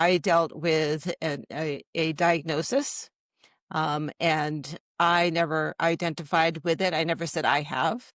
I dealt with a diagnosis, and I never identified with it. I never said I have,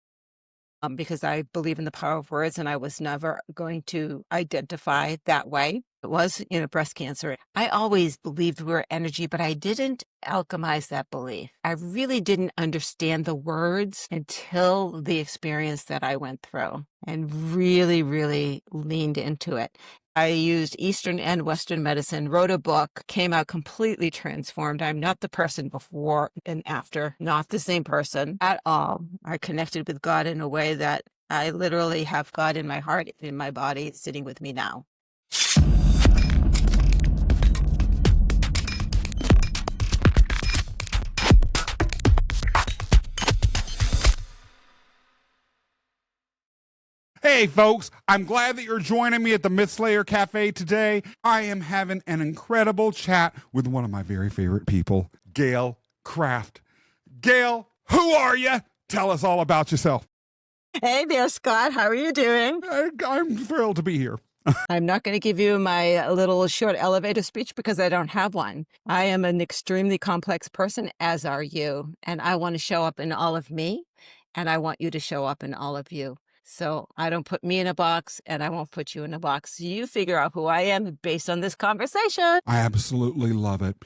because I believe in the power of words, and I was never going to identify that way. It was, breast cancer. I always believed we were energy, but I didn't alchemize that belief. I really didn't understand the words until the experience that I went through and really, really leaned into it. I used Eastern and Western medicine, wrote a book, came out completely transformed. I'm not the person before and after, not the same person at all. I connected with God in a way that I literally have God in my heart, in my body, sitting with me now. Hey folks, I'm glad that you're joining me at the Myth-Slayer Cafe today. I am having an incredible chat with one of my very favorite people, Gail Kraft. Gail, who are you? Tell us all about yourself. Hey there, Scott. How are you doing? I'm thrilled to be here. I'm not going to give you my little short elevator speech because I don't have one. I am an extremely complex person, as are you. And I want to show up in all of me, and I want you to show up in all of you. So I don't put me in a box, and I won't put you in a box. You figure out who I am based on this conversation. I absolutely love it.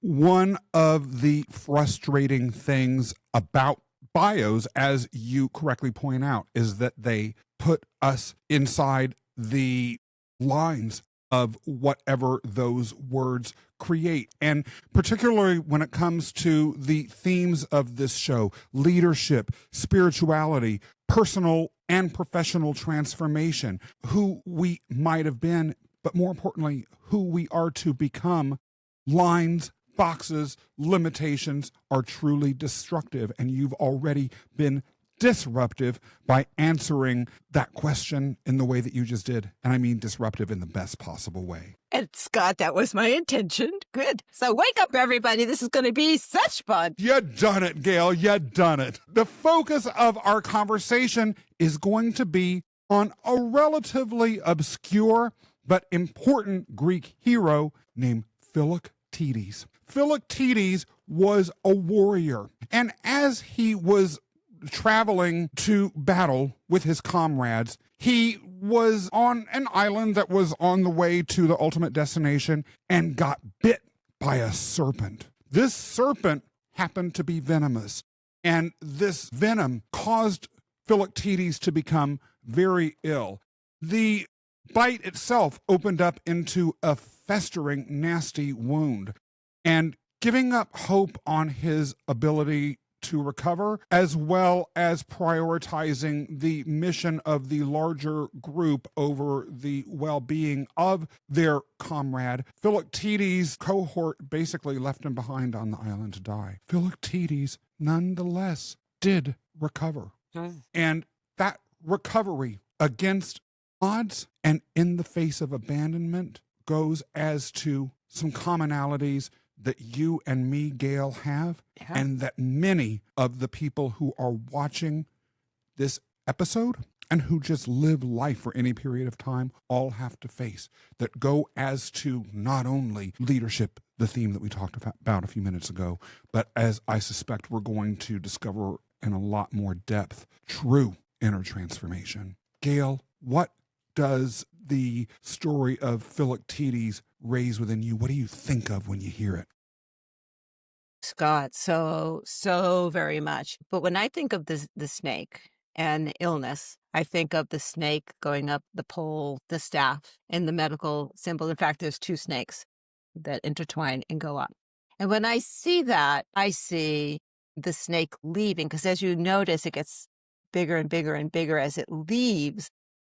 One of the frustrating things about bios, as you correctly point out, is that they put us inside the lines of whatever those words create. And particularly when it comes to the themes of this show, leadership, spirituality, personal and professional transformation, who we might have been, but more importantly, who we are to become, lines, boxes, limitations are truly destructive. And you've already been disruptive by answering that question in the way that you just did. And I mean disruptive in the best possible way. And Scott, that was my intention. Good. So wake up, everybody. This is going to be such fun. You done it, Gail. You done it. The focus of our conversation is going to be on a relatively obscure but important Greek hero named Philoctetes. Philoctetes was a warrior. And as he was traveling to battle with his comrades, he was on an island that was on the way to the ultimate destination and got bit by a serpent. This serpent happened to be venomous, and this venom caused Philoctetes to become very ill. The bite itself opened up into a festering, nasty wound, and giving up hope on his ability to recover, as well as prioritizing the mission of the larger group over the well-being of their comrade, Philoctetes' cohort basically left him behind on the island to die. Philoctetes, nonetheless, did recover. And that recovery against odds and in the face of abandonment goes as to some commonalities that you and me, Gail, have, and that many of the people who are watching this episode and who just live life for any period of time all have to face, that go as to not only leadership, the theme that we talked about a few minutes ago, but as I suspect we're going to discover in a lot more depth, true inner transformation. Gail, what does the story of Philoctetes raise within you? What do you think of when you hear it? Scott, so very much. But when I think of the snake and illness, I think of the snake going up the pole, the staff, and the medical symbol. In fact, there's two snakes that intertwine and go up. And when I see that, I see the snake leaving, because as you notice, it gets bigger and bigger and bigger as it leaves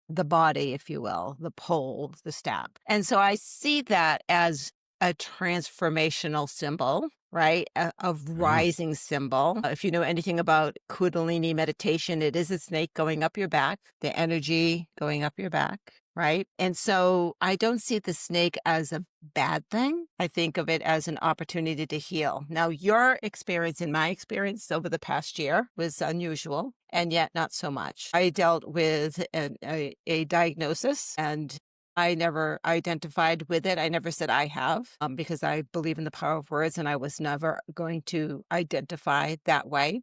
the body, if you will, the pole, the staff. And so I see that as a transformational symbol, right? A rising symbol. If you know anything about Kundalini meditation, it is a snake going up your back, the energy going up your back, right? And so I don't see the snake as a bad thing. I think of it as an opportunity to heal. Now, your experience and my experience over the past year was unusual, and yet not so much. I dealt with a diagnosis, and I never identified with it. I never said I have, because I believe in the power of words, and I was never going to identify that way.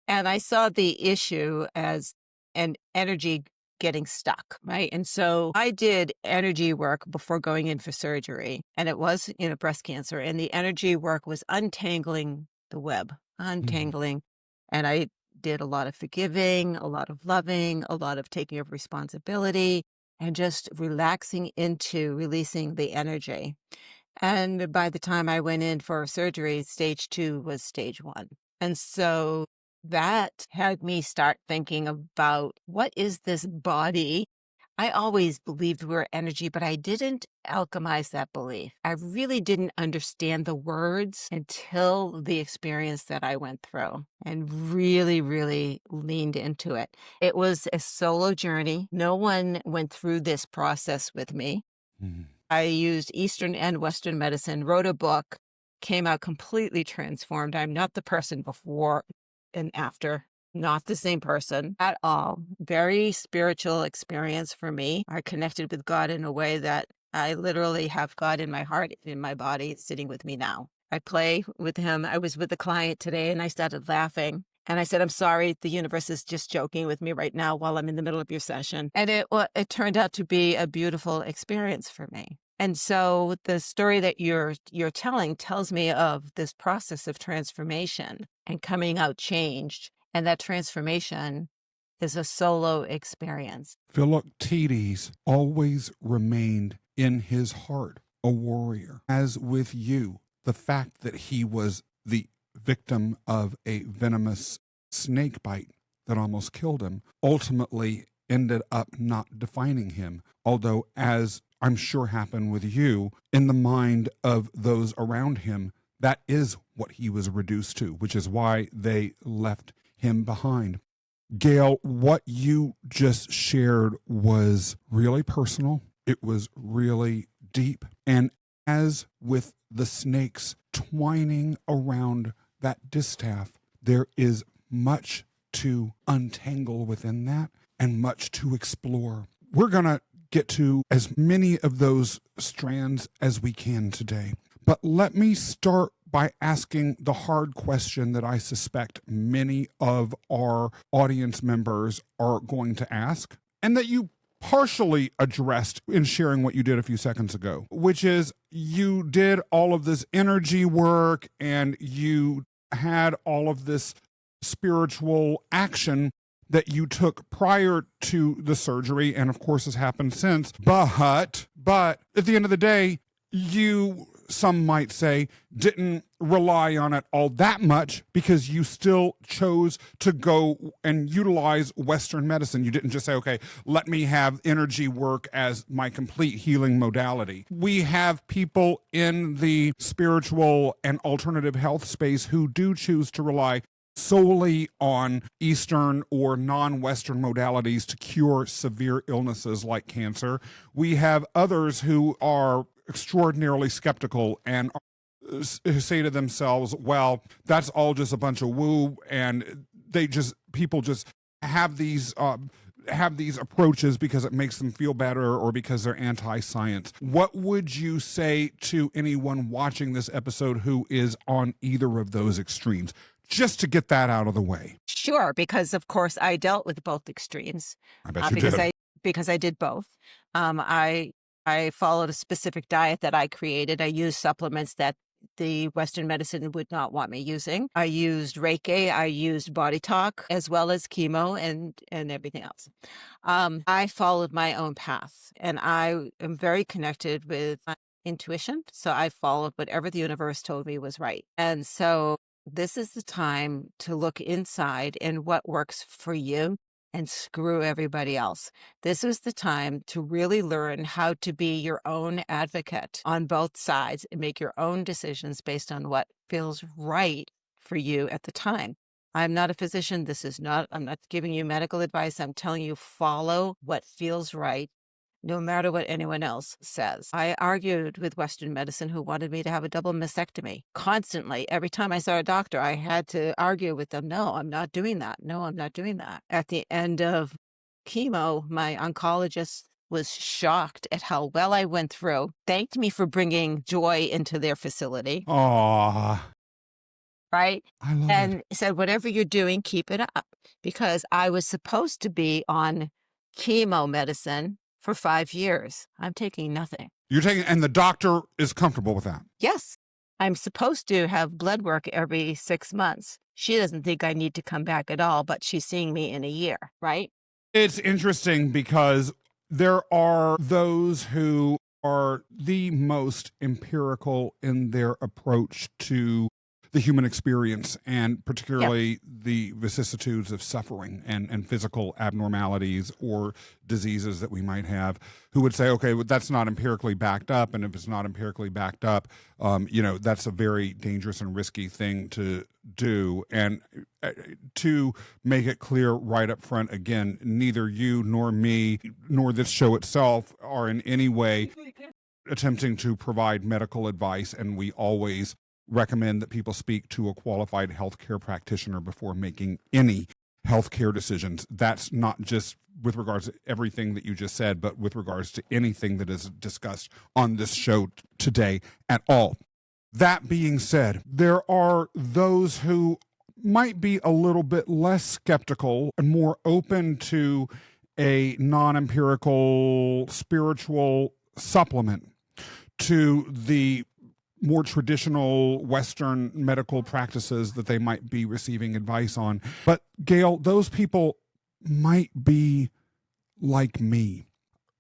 And I saw the issue as an energy getting stuck, right? And so I did energy work before going in for surgery, and it was, breast cancer. And the energy work was untangling the web, Mhm. untangling. And I did a lot of forgiving, a lot of loving, a lot of taking of responsibility, and just relaxing into releasing the energy. And by the time I went in for surgery, stage 2 was stage 1. And so that had me start thinking about, what is this body? I always believed we were energy, but I didn't alchemize that belief. I really didn't understand the words until the experience that I went through, and really, really leaned into it. It was a solo journey. No one went through this process with me. Mhm. I used Eastern and Western medicine, wrote a book, came out completely transformed. I'm not the person before and after, not the same person at all. Very spiritual experience for me. I connected with God in a way that I literally have God in my heart, in my body, sitting with me now. I play with him. I was with a client today and I started laughing. And I said, I'm sorry, the universe is just joking with me right now while I'm in the middle of your session. And it turned out to be a beautiful experience for me. And so the story that you're telling tells me of this process of transformation and coming out changed. And that transformation is a solo experience. Philoctetes always remained in his heart a warrior. As with you, the fact that he was the victim of a venomous snake bite that almost killed him ultimately ended up not defining him. Although, as I'm sure happened with you, in the mind of those around him, that is what he was reduced to, which is why they left him behind. Gail, what you just shared was really personal. It was really deep. And as with the snakes twining around that distaff, there is much to untangle within that and much to explore. We're going to get to as many of those strands as we can today. But let me start by asking the hard question that I suspect many of our audience members are going to ask, and that you partially addressed in sharing what you did a few seconds ago, which is, you did all of this energy work and you had all of this spiritual action that you took prior to the surgery, and of course has happened since. But at the end of the day, you, some might say, didn't rely on it all that much, because you still chose to go and utilize Western medicine. You didn't just say, okay, let me have energy work as my complete healing modality. We have people in the spiritual and alternative health space who do choose to rely solely on Eastern or non-Western modalities to cure severe illnesses like cancer. We have others who are extraordinarily skeptical and say to themselves, well, that's all just a bunch of woo, and people just have these approaches because it makes them feel better or because they're anti-science. What would you say to anyone watching this episode who is on either of those extremes? Just to get that out of the way. Sure, because of course I dealt with both extremes. I bet you did. Because I did both. I followed a specific diet that I created. I used supplements that the Western medicine would not want me using. I used Reiki, I used body talk, as well as chemo and everything else. I followed my own path, and I am very connected with my intuition. So I followed whatever the universe told me was right. And so this is the time to look inside and what works for you, and screw everybody else. This is the time to really learn how to be your own advocate on both sides and make your own decisions based on what feels right for you at the time. I'm not a physician. I'm not giving you medical advice. I'm telling you, follow what feels right, no matter what anyone else says. I argued with Western medicine, who wanted me to have a double mastectomy constantly. Every time I saw a doctor, I had to argue with them. No, I'm not doing that. No, I'm not doing that. At the end of chemo, my oncologist was shocked at how well I went through, thanked me for bringing joy into their facility. Aw. Right? I love it. And said, whatever you're doing, keep it up. Because I was supposed to be on chemo medicine for 5 years. I'm taking nothing. You're taking, and the doctor is comfortable with that. Yes. I'm supposed to have blood work every 6 months. She doesn't think I need to come back at all, but she's seeing me in a year, right? It's interesting because there are those who are the most empirical in their approach to the human experience, and particularly the vicissitudes of suffering and physical abnormalities or diseases that we might have, who would say, okay, well, that's not empirically backed up. And if it's not empirically backed up, that's a very dangerous and risky thing to do. And to make it clear right up front, again, neither you nor me nor this show itself are in any way attempting to provide medical advice, and we always recommend that people speak to a qualified healthcare practitioner before making any healthcare decisions. That's not just with regards to everything that you just said, but with regards to anything that is discussed on this show today at all. That being said, there are those who might be a little bit less skeptical and more open to a non-empirical spiritual supplement to the more traditional Western medical practices that they might be receiving advice on. But Gail, those people might be like me.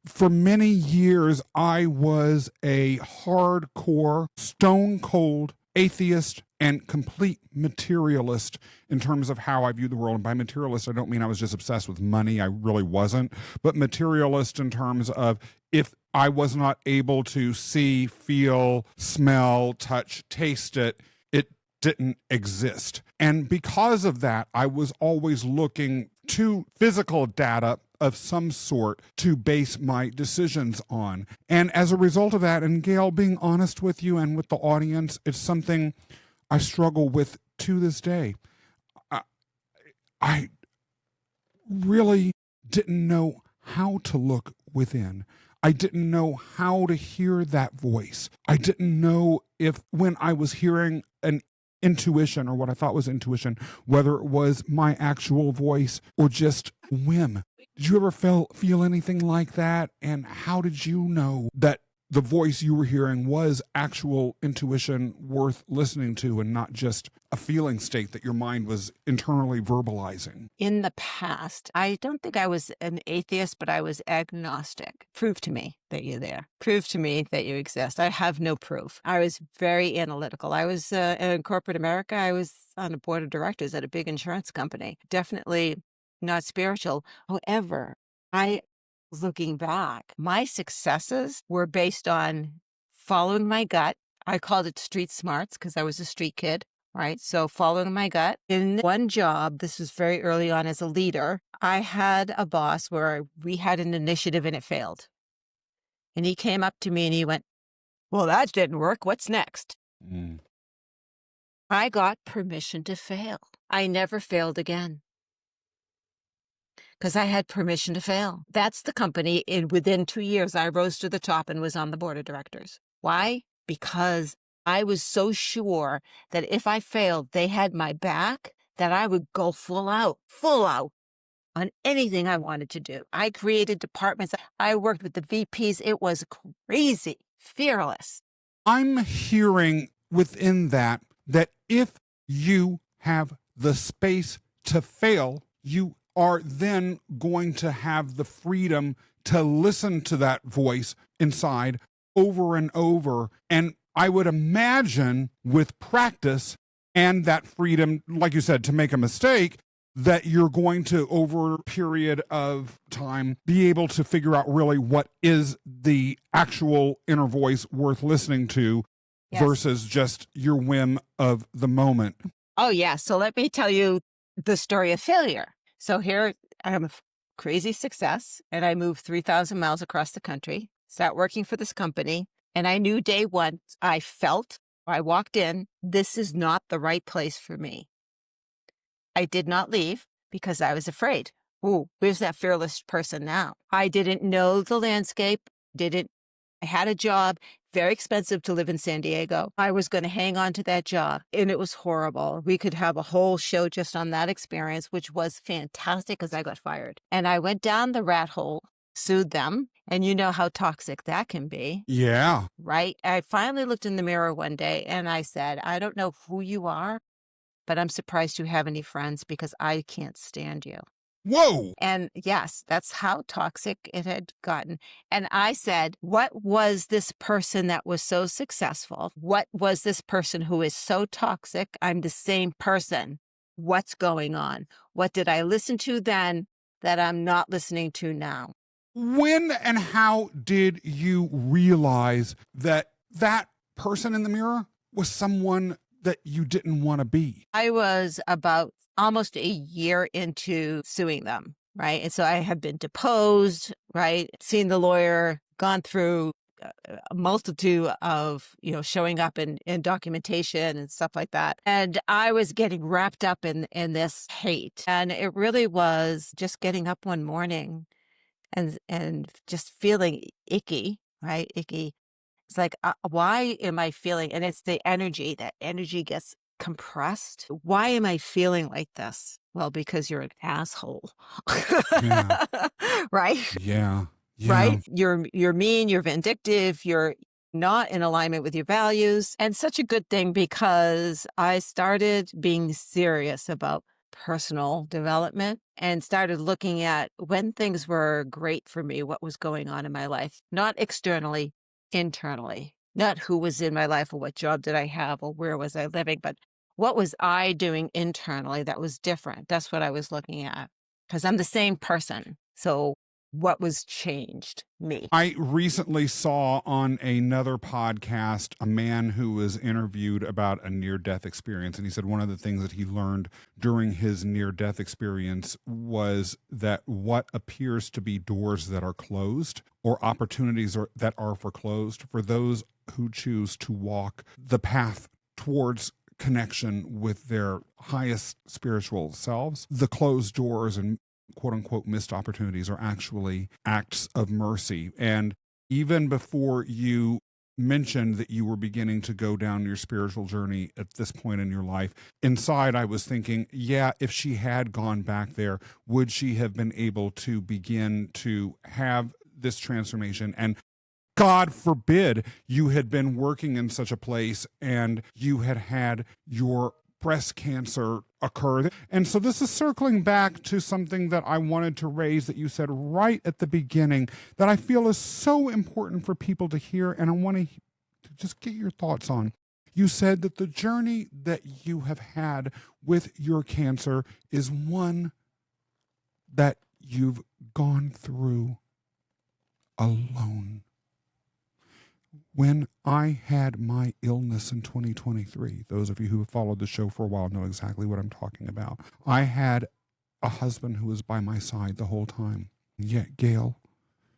For many years, I was a hardcore, stone cold atheist and complete materialist in terms of how I view the world. And by materialist, I don't mean I was just obsessed with money. I really wasn't. But materialist in terms of, if I was not able to see, feel, smell, touch, taste it, it didn't exist. And because of that, I was always looking to physical data of some sort to base my decisions on. And as a result of that, and Gail, being honest with you and with the audience, it's something I struggle with to this day. I really didn't know how to look within. I didn't know how to hear that voice. I didn't know if, when I was hearing an intuition, or what I thought was intuition, whether it was my actual voice or just whim. Did you ever feel anything like that? And how did you know that the voice you were hearing was actual intuition worth listening to, and not just a feeling state that your mind was internally verbalizing? In the past, I don't think I was an atheist, but I was agnostic. Prove to me that you're there. Prove to me that you exist. I have no proof. I was very analytical. I was in corporate America. I was on a board of directors at a big insurance company. Definitely not spiritual. However, looking back, my successes were based on following my gut. I called it street smarts because I was a street kid, right? So following my gut. In one job, this was very early on as a leader, I had a boss where we had an initiative and it failed. And he came up to me and he went, well, that didn't work. What's next? I got permission to fail. I never failed again, because I had permission to fail. That's the company. Within 2 years, I rose to the top and was on the board of directors. Why? Because I was so sure that if I failed, they had my back, that I would go full out on anything I wanted to do. I created departments. I worked with the VPs. It was crazy, fearless. I'm hearing within that if you have the space to fail, you are then going to have the freedom to listen to that voice inside over and over. And I would imagine with practice and that freedom, like you said, to make a mistake, that you're going to, over a period of time, be able to figure out really what is the actual inner voice worth listening to. Yes. Versus just your whim of the moment. Oh, yeah. So let me tell you the story of failure. So here I am, a crazy success, and I moved 3,000 miles across the country, start working for this company. And I knew day one, I walked in, this is not the right place for me. I did not leave because I was afraid. Ooh, where's that fearless person now? I didn't know the landscape, I had a job, very expensive to live in San Diego. I was going to hang on to that job, and it was horrible. We could have a whole show just on that experience, which was fantastic because I got fired. And I went down the rat hole, sued them, and you know how toxic that can be. Yeah. Right? I finally looked in the mirror one day and I said, I don't know who you are, but I'm surprised you have any friends because I can't stand you. Whoa. And yes, that's how toxic it had gotten. And I said, what was this person that was so successful? What was this person who is so toxic? I'm the same person. What's going on? What did I listen to then that I'm not listening to now? When and how did you realize that that person in the mirror was someone that you didn't want to be? I was about almost a year into suing them, right? And so I had been deposed, right? Seen the lawyer, gone through a multitude of, showing up in documentation and stuff like that. And I was getting wrapped up in this hate. And it really was just getting up one morning and just feeling icky, right? Icky. It's like, why am I feeling, and it's the energy, that energy gets compressed. Why am I feeling like this? Well, because you're an asshole. Yeah. Right? Yeah. Yeah. Right? You're mean, you're vindictive, you're not in alignment with your values. And such a good thing because I started being serious about personal development and started looking at when things were great for me, what was going on in my life, not externally, internally, not who was in my life or what job did I have or where was I living, but what was I doing internally that was different? That's what I was looking at because I'm the same person. So what was changed? Me. I recently saw on another podcast a man who was interviewed about a near-death experience, and he said one of the things that he learned during his near-death experience was that what appears to be doors that are closed or opportunities that are foreclosed for those who choose to walk the path towards connection with their highest spiritual selves, the closed doors and quote unquote missed opportunities are actually acts of mercy. And even before you mentioned that you were beginning to go down your spiritual journey at this point in your life, inside I was thinking, yeah, if she had gone back there, would she have been able to begin to have this transformation? And God forbid you had been working in such a place and you had had your breast cancer occur. And so this is circling back to something that I wanted to raise that you said right at the beginning that I feel is so important for people to hear, and I want to just get your thoughts on. You said that the journey that you have had with your cancer is one that you've gone through alone. When I had my illness in 2023, those of you who have followed the show for a while know exactly what I'm talking about. I had a husband who was by my side the whole time. Yet Gail,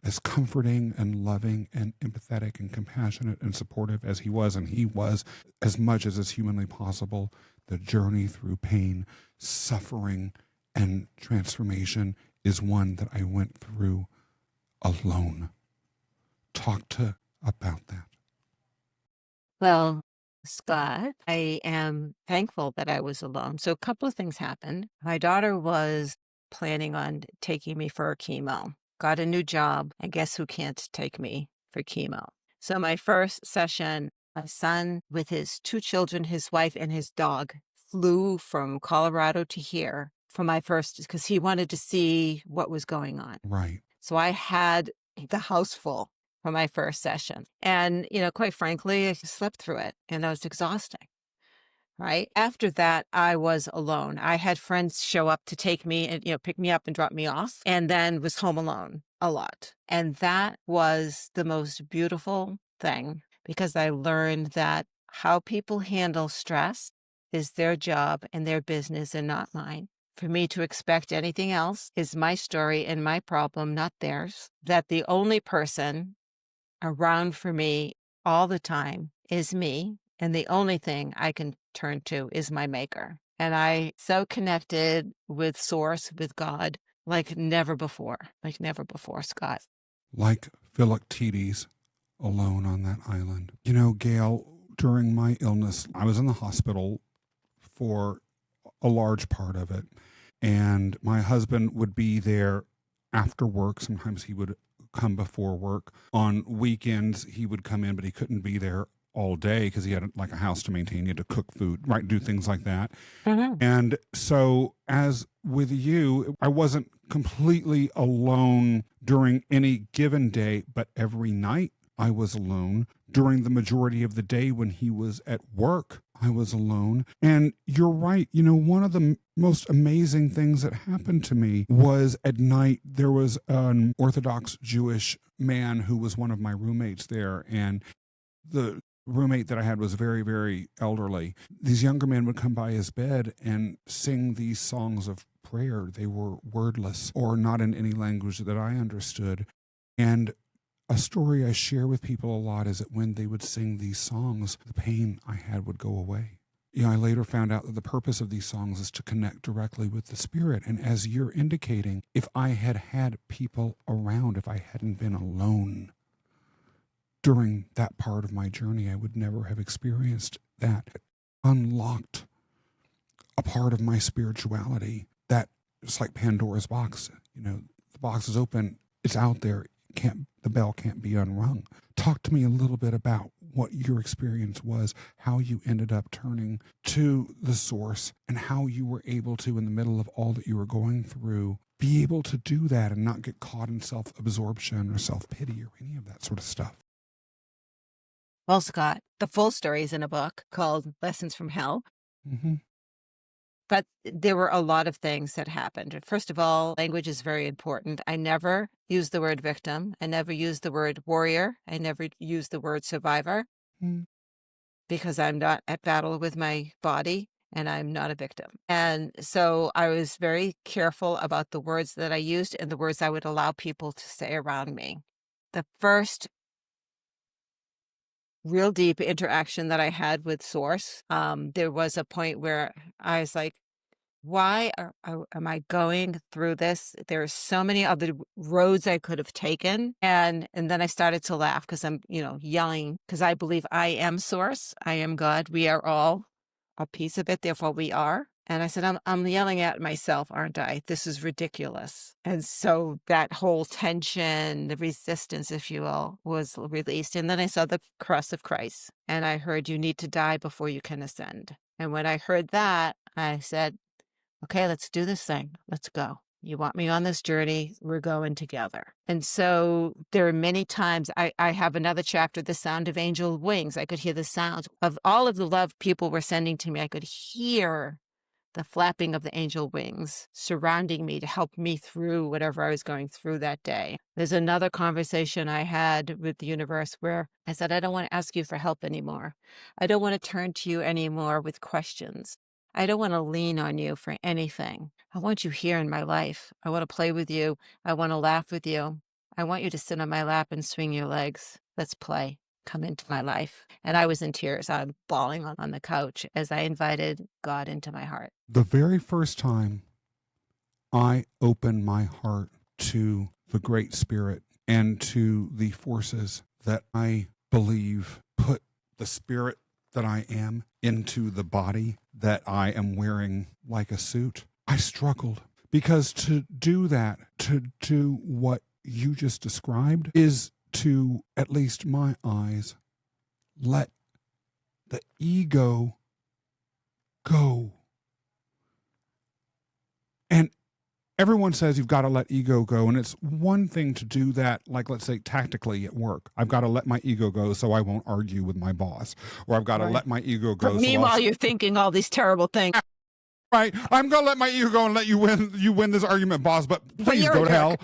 as comforting and loving and empathetic and compassionate and supportive as he was, and he was as much as is humanly possible, the journey through pain, suffering, and transformation is one that I went through alone. Talk to about that. Well, Scott, I am thankful that I was alone. So a couple of things happened. My daughter was planning on taking me for chemo, got a new job, and guess who can't take me for chemo? So my first session, my son with his 2 children, his wife, and his dog flew from Colorado to here for my first, because he wanted to see what was going on. Right. So I had the house full for my first session. And, quite frankly, I slept through it and it was exhausting. Right. After that, I was alone. I had friends show up to take me and, pick me up and drop me off, and then was home alone a lot. And that was the most beautiful thing because I learned that how people handle stress is their job and their business and not mine. For me to expect anything else is my story and my problem, not theirs. That the only person around for me all the time is me, and the only thing I can turn to is my maker. And I so connected with Source, with God, like never before, Scott. Like Philoctetes alone on that island. You know, Gail, during my illness, I was in the hospital for a large part of it. And my husband would be there after work. Sometimes he would come before work. On weekends, he would come in, but he couldn't be there all day because he had like a house to maintain. He had to cook food, right? Do things like that. Mm-hmm. And so as with you, I wasn't completely alone during any given day, but every night I was alone. During the majority of the day when he was at work, I was alone. And you're right. You know, one of the most amazing things that happened to me was at night, there was an Orthodox Jewish man who was one of my roommates there. And the roommate that I had was very, very elderly. These younger men would come by his bed and sing these songs of prayer. They were wordless or not in any language that I understood. And a story I share with people a lot is that when they would sing these songs, the pain I had would go away. You know, I later found out that the purpose of these songs is to connect directly with the spirit. And as you're indicating, if I had had people around, if I hadn't been alone during that part of my journey, I would never have experienced that. It unlocked a part of my spirituality that it's like Pandora's box. You know, the box is open, it's out there. The bell can't be unrung. Talk to me a little bit about what your experience was, how you ended up turning to the source, and how you were able to, in the middle of all that you were going through, be able to do that and not get caught in self-absorption or self-pity or any of that sort of stuff. Well, Scott, the full story is in a book called Lessons from Hell. Mm-hmm. But there were a lot of things that happened. First of all, language is very important. I never used the word victim. I never used the word warrior. I never used the word survivor because I'm not at battle with my body and I'm not a victim. And so I was very careful about the words that I used and the words I would allow people to say around me. The first real deep interaction that I had with Source, there was a point where I was like, why am I going through this? There are so many other roads I could have taken. And then I started to laugh because I'm, yelling because I believe I am Source. I am God. We are all a piece of it. Therefore we are. And I said, I'm yelling at myself, aren't I? This is ridiculous. And so that whole tension, the resistance, if you will, was released. And then I saw the cross of Christ and I heard you need to die before you can ascend. And when I heard that, I said, okay, let's do this thing. Let's go. You want me on this journey? We're going together. And so there are many times I have another chapter, The Sound of Angel Wings. I could hear the sound of all of the love people were sending to me. I could hear the flapping of the angel wings surrounding me to help me through whatever I was going through that day. There's another conversation I had with the universe where I said, I don't want to ask you for help anymore. I don't want to turn to you anymore with questions. I don't want to lean on you for anything. I want you here in my life. I want to play with you. I want to laugh with you. I want you to sit on my lap and swing your legs. Let's play. Come into my life. And I was in tears. I'm bawling on the couch as I invited God into my heart. The very first time I opened my heart to the Great Spirit and to the forces that I believe put the spirit that I am into the body that I am wearing like a suit, I struggled. Because to do that, to do what you just described, is to, at least my eyes, let the ego go. And everyone says you've got to let ego go. And it's one thing to do that, like, let's say, tactically at work. I've got to let my ego go so I won't argue with my boss. Or I've got to let my ego go. But meanwhile, you're thinking all these terrible things. Right. I'm going to let my ego go and let you win this argument, boss, but please go to hell.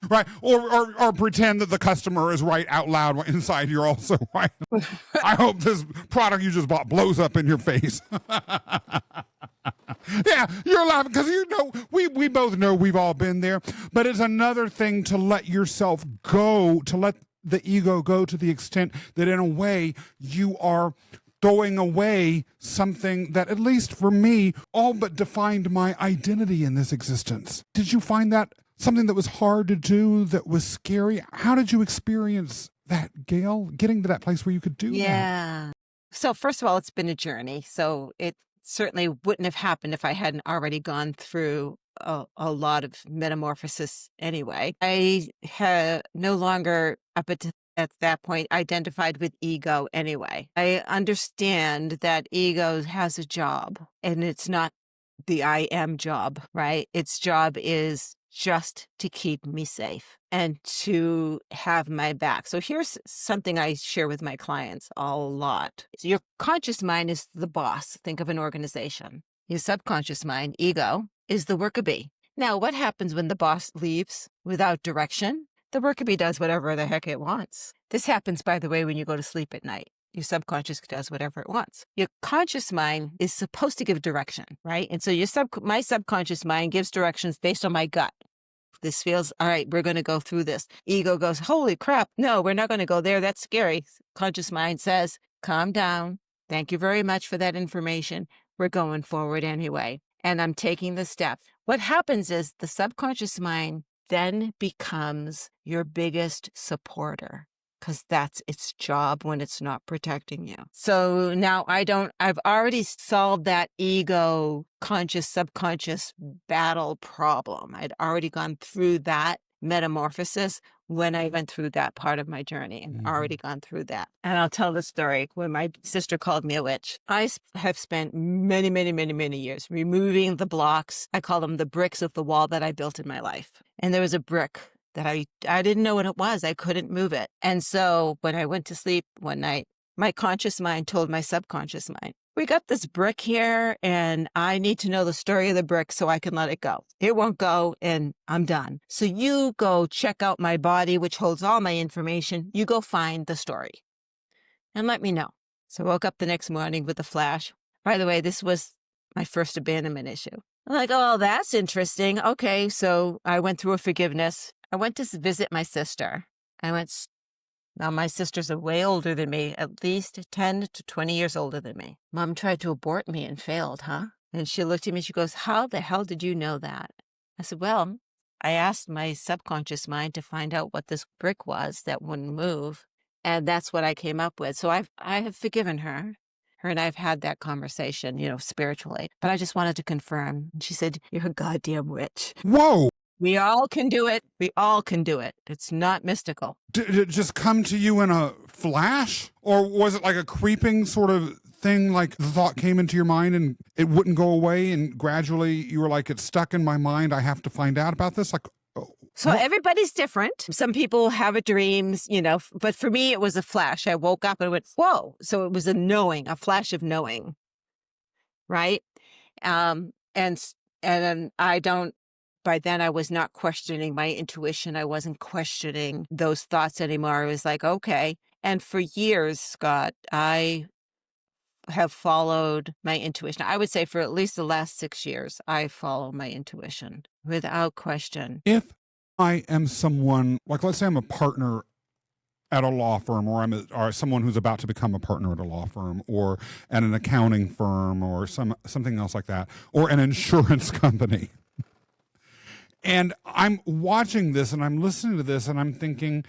Right. Or pretend that the customer is right out loud when inside you're also right. I hope this product you just bought blows up in your face. Yeah, you're laughing because we both know we've all been there. But it's another thing to let yourself go, to let the ego go to the extent that in a way you are throwing away something that, at least for me, all but defined my identity in this existence. Did you find that something that was hard to do, that was scary? How did you experience that, Gail, getting to that place where you could do that? Yeah. So first of all, it's been a journey. So it certainly wouldn't have happened if I hadn't already gone through a lot of metamorphosis anyway. I had no longer at that point identified with ego anyway. I understand that ego has a job, and it's not the I am job, right? Its job is just to keep me safe and to have my back. So here's something I share with my clients a lot. Your conscious mind is the boss. Think of an organization. Your subconscious mind, ego, is the worker bee. Now, what happens when the boss leaves without direction? The worker bee does whatever the heck it wants. This happens, by the way, when you go to sleep at night. Your subconscious does whatever it wants. Your conscious mind is supposed to give direction, right? And so my subconscious mind gives directions based on my gut. This feels, all right, we're going to go through this. Ego goes, holy crap, no, we're not going to go there. That's scary. Conscious mind says, calm down. Thank you very much for that information. We're going forward anyway. And I'm taking the step. What happens is the subconscious mind then becomes your biggest supporter, because that's its job when it's not protecting you. So now I've already solved that ego, conscious, subconscious battle problem. I'd already gone through that metamorphosis when I went through that part of my journey, and already gone through that. And I'll tell the story. When my sister called me a witch, I have spent many, many, many, many years removing the blocks. I call them the bricks of the wall that I built in my life. And there was a brick that I didn't know what it was. I couldn't move it. And so when I went to sleep one night, my conscious mind told my subconscious mind, we got this brick here, and I need to know the story of the brick so I can let it go. It won't go, and I'm done. So you go check out my body, which holds all my information. You go find the story and let me know. So I woke up the next morning with a flash. By the way, this was my first abandonment issue. I'm like, oh, that's interesting. Okay, so I went through a forgiveness. I went to visit my sister. Now, my sisters are way older than me, at least 10 to 20 years older than me. Mom tried to abort me and failed, huh? And she looked at me, she goes, how the hell did you know that? I said, well, I asked my subconscious mind to find out what this brick was that wouldn't move. And that's what I came up with. So I have forgiven her. Her and I've had that conversation, spiritually. But I just wanted to confirm. And she said, you're a goddamn witch. Whoa! We all can do it. We all can do it. It's not mystical. Did it just come to you in a flash? Or was it like a creeping sort of thing, like the thought came into your mind and it wouldn't go away, and gradually you were like, it's stuck in my mind, I have to find out about this? Like, so everybody's different. Some people have dreams, but for me, it was a flash. I woke up and went, whoa. So it was a flash of knowing. Right. And by then I was not questioning my intuition. I wasn't questioning those thoughts anymore. I was like, okay. And for years, Scott, I have followed my intuition. I would say for at least the last 6 years, I follow my intuition without question. If I am someone, like let's say I'm a partner at a law firm, or someone who's about to become a partner at a law firm, or at an accounting firm, or something else like that, or an insurance company. And I'm watching this and I'm listening to this and I'm thinking,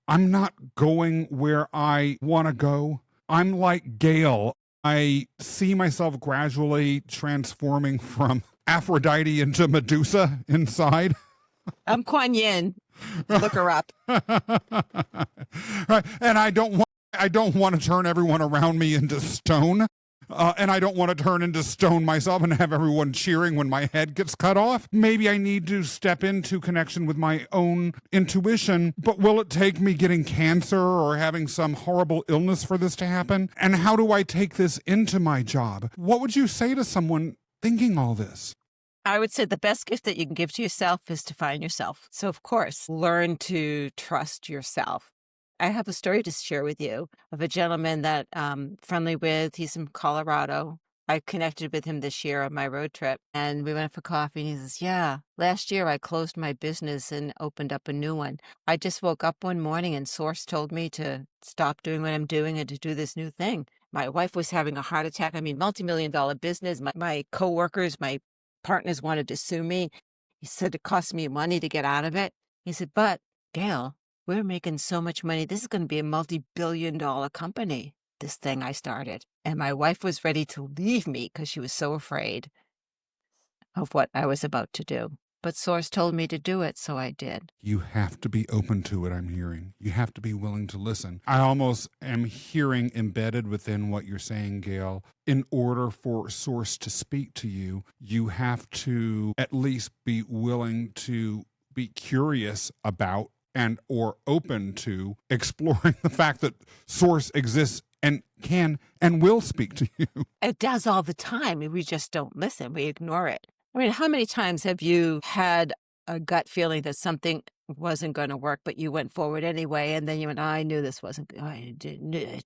I'm not going where I want to go. I'm like Gail. I see myself gradually transforming from Aphrodite into Medusa inside. I'm Kuan Yin. Look her up. Right. And I don't want to turn everyone around me into stone. And I don't want to turn into stone myself and have everyone cheering when my head gets cut off. Maybe I need to step into connection with my own intuition, but will it take me getting cancer or having some horrible illness for this to happen? And how do I take this into my job? What would you say to someone thinking all this? I would say the best gift that you can give to yourself is to find yourself. So, of course, learn to trust yourself. I have a story to share with you of a gentleman that I'm friendly with. He's from Colorado. I connected with him this year on my road trip, and we went for coffee, and he says, yeah, last year I closed my business and opened up a new one. I just woke up one morning and Source told me to stop doing what I'm doing and to do this new thing. My wife was having a heart attack. I mean, multi-million-dollar business. My coworkers, my partners wanted to sue me. He said it cost me money to get out of it. He said, but Gail, we're making so much money. This is going to be a multi-billion-dollar company, this thing I started. And my wife was ready to leave me because she was so afraid of what I was about to do. But Source told me to do it, so I did. You have to be open to it, I'm hearing. You have to be willing to listen. I almost am hearing embedded within what you're saying, Gail. In order for Source to speak to you, you have to at least be willing to be curious about and or open to exploring the fact that Source exists and can and will speak to you. It does all the time. We just don't listen. We ignore it. I mean, how many times have you had a gut feeling that something wasn't going to work, but you went forward anyway, and then you went, I knew this wasn't,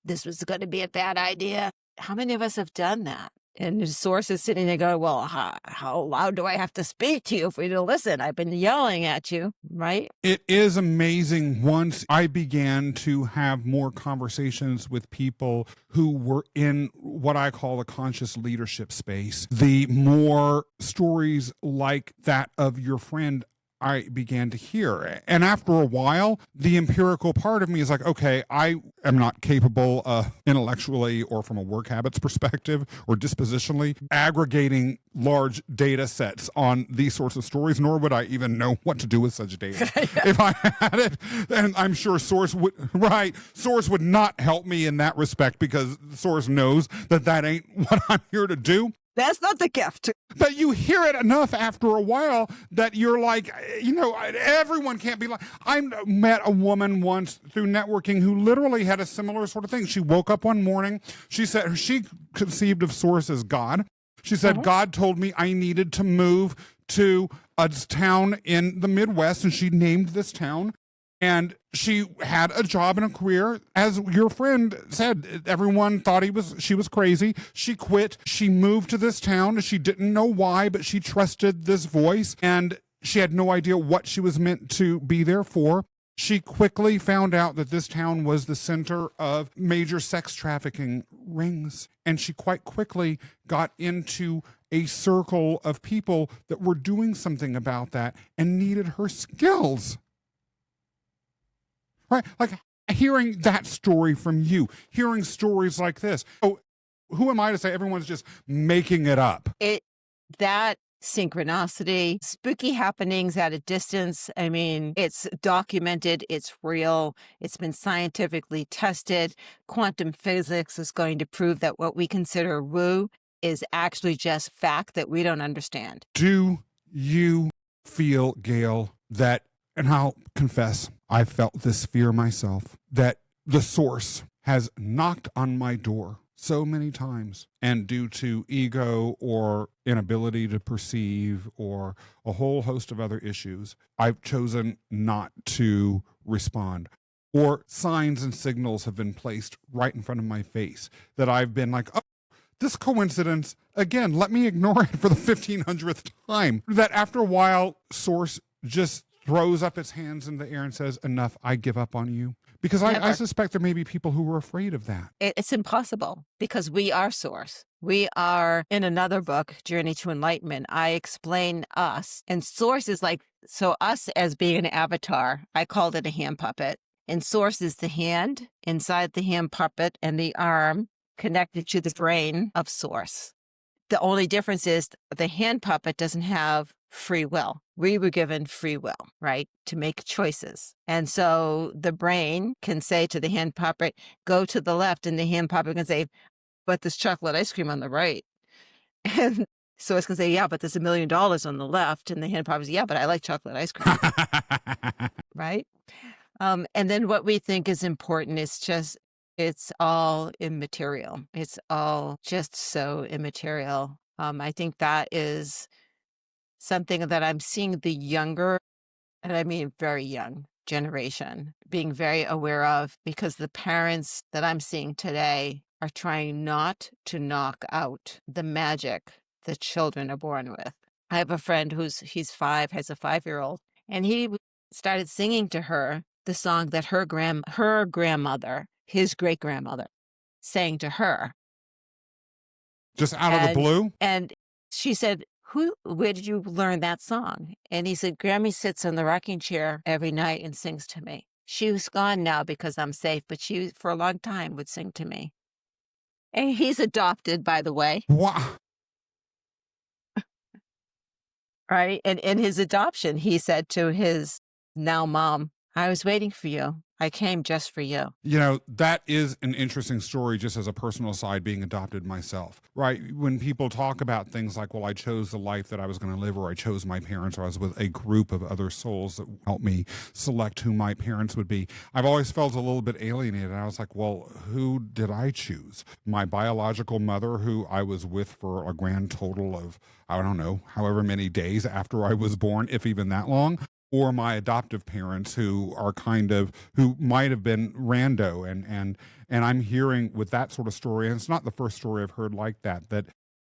this was going to be a bad idea. How many of us have done that? And the Source is sitting there going, well, how loud do I have to speak to you for you to listen? I've been yelling at you, right? It is amazing. Once I began to have more conversations with people who were in what I call the conscious leadership space, the more stories like that of your friend I began to hear. And after a while, the empirical part of me is like, okay, I am not capable intellectually or from a work habits perspective or dispositionally aggregating large data sets on these sorts of stories, nor would I even know what to do with such data. If I had it, then I'm sure Source would not help me in that respect, because Source knows that ain't what I'm here to do. That's not the gift. But you hear it enough after a while that you're like, everyone can't be like. I met a woman once through networking who literally had a similar sort of thing. She woke up one morning. She said she conceived of Source as God. She said, God told me I needed to move to a town in the Midwest, and she named this town. And she had a job and a career. As your friend said, everyone thought she was crazy. She quit. She moved to this town. She didn't know why, but she trusted this voice, and she had no idea what she was meant to be there for. She quickly found out that this town was the center of major sex trafficking rings. And she quite quickly got into a circle of people that were doing something about that and needed her skills. Right? Like hearing that story from you, hearing stories like this. Oh, who am I to say everyone's just making it up? That synchronicity, spooky happenings at a distance. I mean, it's documented, it's real, it's been scientifically tested. Quantum physics is going to prove that what we consider woo is actually just fact that we don't understand. Do you feel, Gail, that, and I'll confess, I felt this fear myself, that the Source has knocked on my door so many times, and due to ego or inability to perceive or a whole host of other issues, I've chosen not to respond. Or signs and signals have been placed right in front of my face that I've been like, oh, this coincidence, again, let me ignore it for the 1500th time. That after a while, Source just throws up its hands in the air and says, enough, I give up on you. Because I suspect there may be people who are afraid of that. It's impossible, because we are Source. We are, in another book, Journey to Enlightenment, I explain us. And Source is like, so us as being an avatar, I called it a hand puppet. And Source is the hand inside the hand puppet and the arm connected to the brain of Source. The only difference is the hand puppet doesn't have free will. We were given free will, right, to make choices. And so the brain can say to the hand puppet, go to the left, and the hand puppet can say, but there's chocolate ice cream on the right. And so it's going to say, yeah, but there's $1 million on the left. And the hand puppet says, yeah, but I like chocolate ice cream. Right? And then what we think is important is just, it's all immaterial. It's all just so immaterial. I think that is something that I'm seeing the younger, and I mean very young generation, being very aware of, because the parents that I'm seeing today are trying not to knock out the magic that children are born with. I have a friend he's 5, has a 5-year-old, and he started singing to her the song that her grandmother, his great-grandmother, sang to her. Just out of the blue? And she said, where did you learn that song? And he said, Grammy sits in the rocking chair every night and sings to me. She was gone now because I'm safe, but she, for a long time, would sing to me. And he's adopted, by the way. Wow. Right? And in his adoption, he said to his now mom, I was waiting for you. I came just for you. You know, that is an interesting story, just as a personal side, being adopted myself, right? When people talk about things like, well, I chose the life that I was going to live, or I chose my parents, or I was with a group of other souls that helped me select who my parents would be, I've always felt a little bit alienated. I was like, well, who did I choose? My biological mother, who I was with for a grand total of, I don't know, however many days after I was born, if even that long? Or my adoptive parents, who are who might have been rando. And I'm hearing with that sort of story, and it's not the first story I've heard like that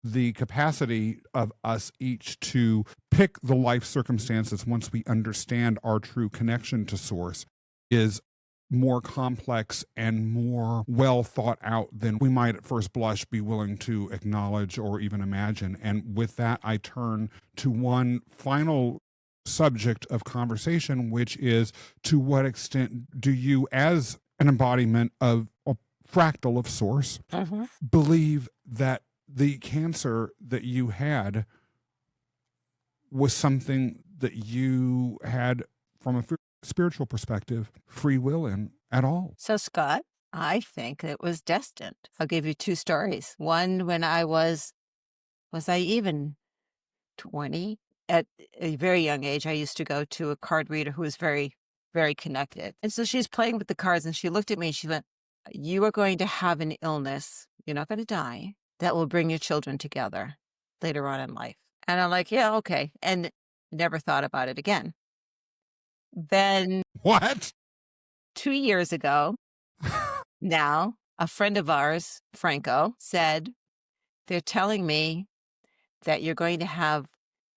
the capacity of us each to pick the life circumstances once we understand our true connection to source is more complex and more well thought out than we might at first blush be willing to acknowledge or even imagine. And with that, I turn to one final subject of conversation, which is, to what extent do you, as an embodiment of a fractal of source, believe that the cancer that you had was something that you had, from a spiritual perspective, free will in at all? So, Scott, I think it was destined. I'll give you two stories. One, when I was I even 20? At a very young age, I used to go to a card reader who was very, very connected. And so she's playing with the cards, and she looked at me and she went, you are going to have an illness, you're not going to die, that will bring your children together later on in life. And I'm like, yeah, okay. And never thought about it again. Then What? 2 years ago, now, a friend of ours, Franco, said, they're telling me that you're going to have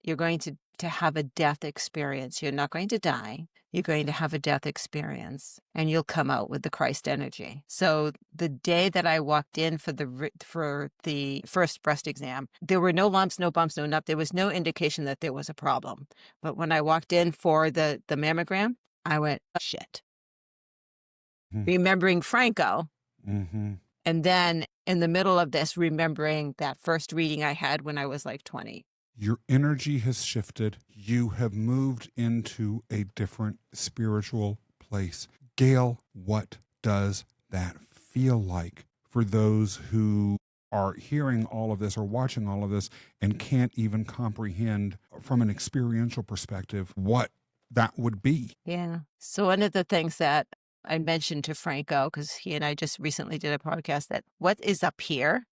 a death experience. You're not going to die. You're going to have a death experience, and you'll come out with the Christ energy. So the day that I walked in for the first breast exam, there were no lumps, no bumps, no nothing. There was no indication that there was a problem. But when I walked in for the mammogram, I went, oh, shit. Remembering Franco. And then in the middle of this, remembering that first reading I had when I was like 20. Your energy has shifted. You have moved into a different spiritual place. Gail, what does that feel like for those who are hearing all of this or watching all of this and can't even comprehend from an experiential perspective what that would be? Yeah. So one of the things that I mentioned to Franco, because he and I just recently did a podcast, that what is up here,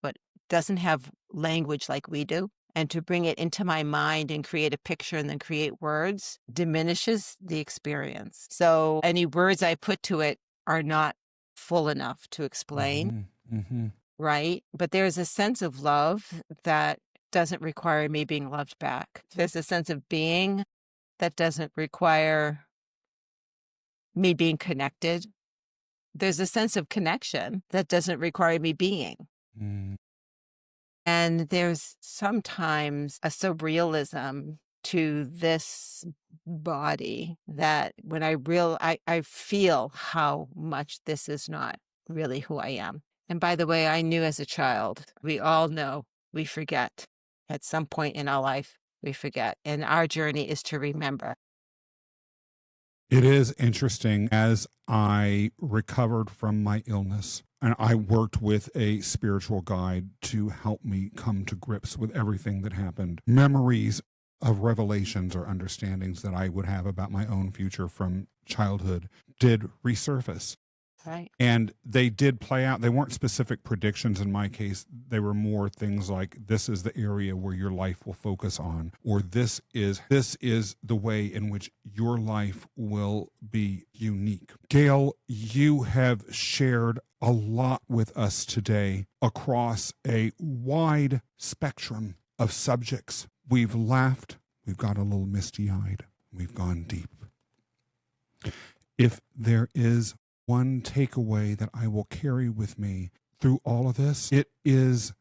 but doesn't have language like we do, and to bring it into my mind and create a picture and then create words diminishes the experience. So any words I put to it are not full enough to explain, right? But there's a sense of love that doesn't require me being loved back. There's a sense of being that doesn't require me being connected. There's a sense of connection that doesn't require me being. And there's sometimes a surrealism to this body that when I feel how much this is not really who I am. And by the way, I knew as a child, we all know we forget. At some point in our life, we forget. And our journey is to remember. It is interesting. As I recovered from my illness, and I worked with a spiritual guide to help me come to grips with everything that happened, memories of revelations or understandings that I would have about my own future from childhood did resurface. Right. And they did play out. They weren't specific predictions in my case. They were more things like, this is the area where your life will focus on, or this is the way in which your life will be unique. Gail, you have shared a lot with us today across a wide spectrum of subjects. We've laughed. We've got a little misty-eyed. We've gone deep. If there is one takeaway that I will carry with me through all of this, it is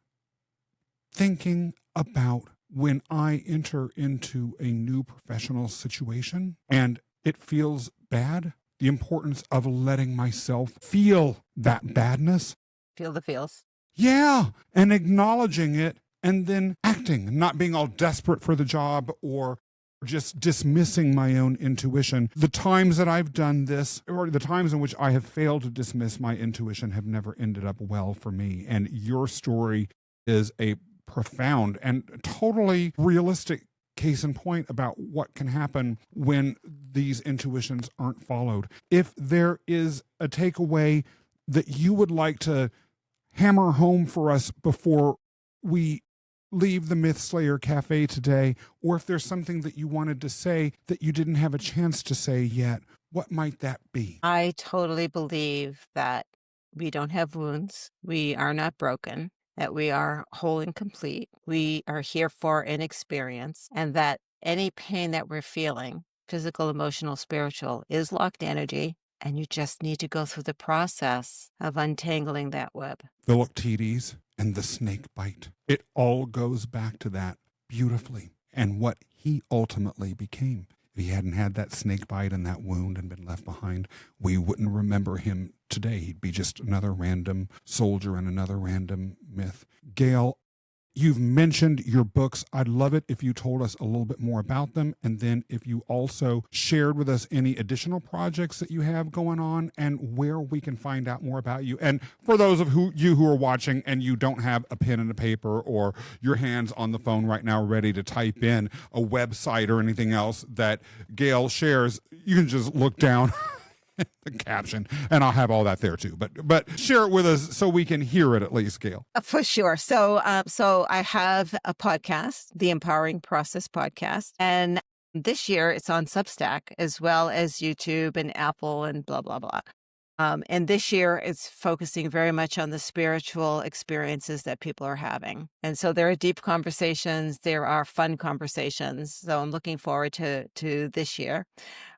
thinking about when I enter into a new professional situation and it feels bad, the importance of letting myself feel that badness. Feel the feels. Yeah, and acknowledging it and then acting, not being all desperate for the job or just dismissing my own intuition. The times that I've done this, or the times in which I have failed to dismiss my intuition, have never ended up well for me. And your story is a profound and totally realistic case in point about what can happen when these intuitions aren't followed. If there is a takeaway that you would like to hammer home for us before we leave the 𝗕𝗫 Cafe today, or if there's something that you wanted to say that you didn't have a chance to say yet, what might that be? I totally believe that we don't have wounds. We are not broken, that we are whole and complete. We are here for an experience, and that any pain that we're feeling, physical, emotional, spiritual, is locked energy. And you just need to go through the process of untangling that web. Philoctetes and the snake bite. It all goes back to that beautifully and what he ultimately became. If he hadn't had that snake bite and that wound and been left behind, we wouldn't remember him today. He'd be just another random soldier in another random myth. Gail, you've mentioned your books. I'd love it if you told us a little bit more about them, and then if you also shared with us any additional projects that you have going on and where we can find out more about you. And for those of you who are watching and you don't have a pen and a paper or your hands on the phone right now ready to type in a website or anything else that Gail shares, you can just look down the caption, and I'll have all that there too. But share it with us so we can hear it at least, Gail. For sure. So I have a podcast, the Empowering Process podcast, and this year it's on Substack as well as YouTube and Apple and blah, blah, blah. And this year it's focusing very much on the spiritual experiences that people are having. And so there are deep conversations, there are fun conversations. So I'm looking forward to this year.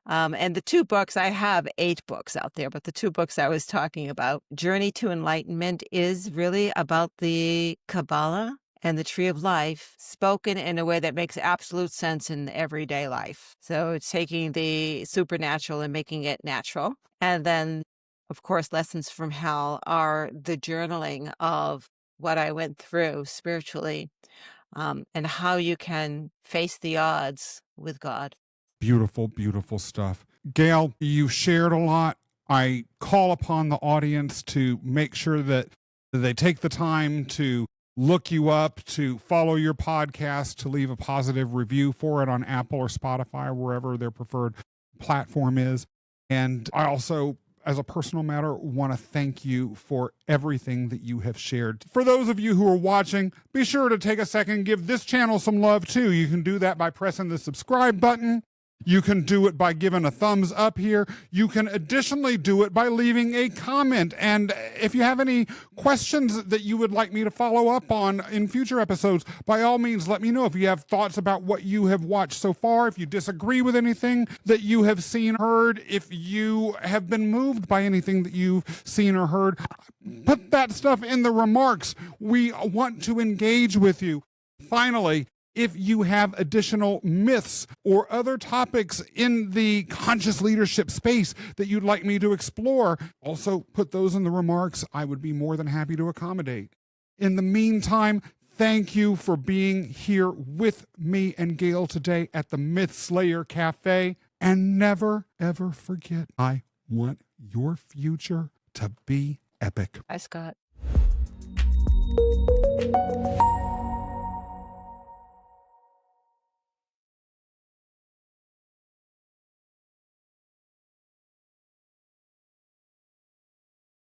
And the two books, I have 8 books out there, but the 2 books I was talking about, Journey to Enlightenment, is really about the Kabbalah and the tree of life spoken in a way that makes absolute sense in everyday life. So it's taking the supernatural and making it natural. And then, of course, Lessons from Hell are the journaling of what I went through spiritually, and how you can face the odds with God. Beautiful, beautiful stuff. Gail, you shared a lot. I call upon the audience to make sure that they take the time to look you up, to follow your podcast, to leave a positive review for it on Apple or Spotify or wherever their preferred platform is. And I also, as a personal matter, want to thank you for everything that you have shared. For those of you who are watching, be sure to take a second, give this channel some love too. You can do that by pressing the subscribe button. You can do it by giving a thumbs up here. You can additionally do it by leaving a comment. And if you have any questions that you would like me to follow up on in future episodes, by all means, let me know. If you have thoughts about what you have watched so far, if you disagree with anything that you have seen, heard, if you have been moved by anything that you've seen or heard, put that stuff in the remarks. We want to engage with you. Finally, if you have additional myths or other topics in the conscious leadership space that you'd like me to explore, also put those in the remarks. I would be more than happy to accommodate. In the meantime, thank you for being here with me and Gail today at the 𝗕𝗫 Cafe. And never, ever forget, I want your future to be epic. Hi, Scott.